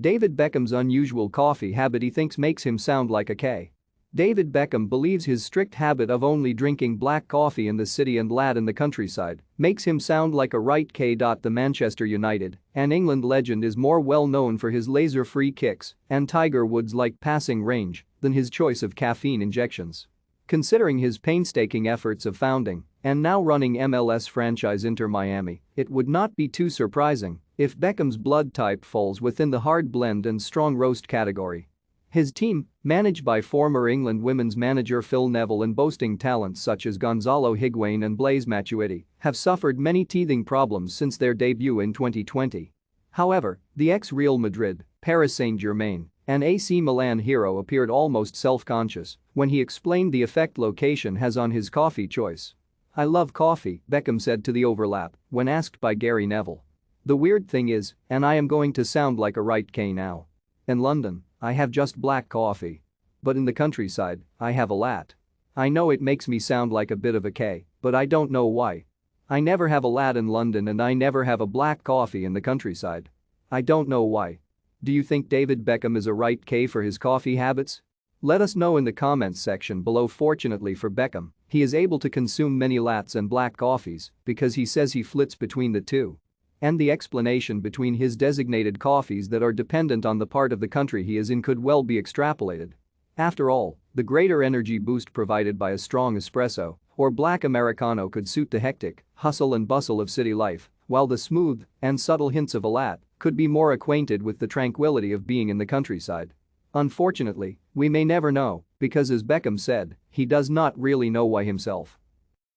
David Beckham's unusual coffee habit he thinks makes him sound like a K. David Beckham believes his strict habit of only drinking black coffee in the city and lad in the countryside makes him sound like a right K. The Manchester United and England legend is more well known for his laser-free kicks and Tiger Woods-like passing range than his choice of caffeine injections. Considering his painstaking efforts of founding and now running MLS franchise Inter Miami, it would not be too surprising if Beckham's blood type falls within the hard blend and strong roast category. His team, managed by former England women's manager Phil Neville and boasting talents such as Gonzalo Higuain and Blaise Matuidi, have suffered many teething problems since their debut in 2020. However, the ex-Real Madrid, Paris Saint-Germain, and AC Milan hero appeared almost self-conscious when he explained the effect location has on his coffee choice. "I love coffee," Beckham said to The Overlap when asked by Gary Neville. "The weird thing is, and I am going to sound like a right K now. In London, I have just black coffee. But in the countryside, I have a lat. I know it makes me sound like a bit of a K, but I don't know why. I never have a lat in London and I never have a black coffee in the countryside. I don't know why." Do you think David Beckham is a right K for his coffee habits? Let us know in the comments section below. Fortunately for Beckham, he is able to consume many lats and black coffees because he says he flits between the two. And the explanation between his designated coffees that are dependent on the part of the country he is in could well be extrapolated. After all, the greater energy boost provided by a strong espresso or black Americano could suit the hectic hustle and bustle of city life, while the smooth and subtle hints of a lat could be more acquainted with the tranquility of being in the countryside. Unfortunately, we may never know because, as Beckham said, he does not really know why himself.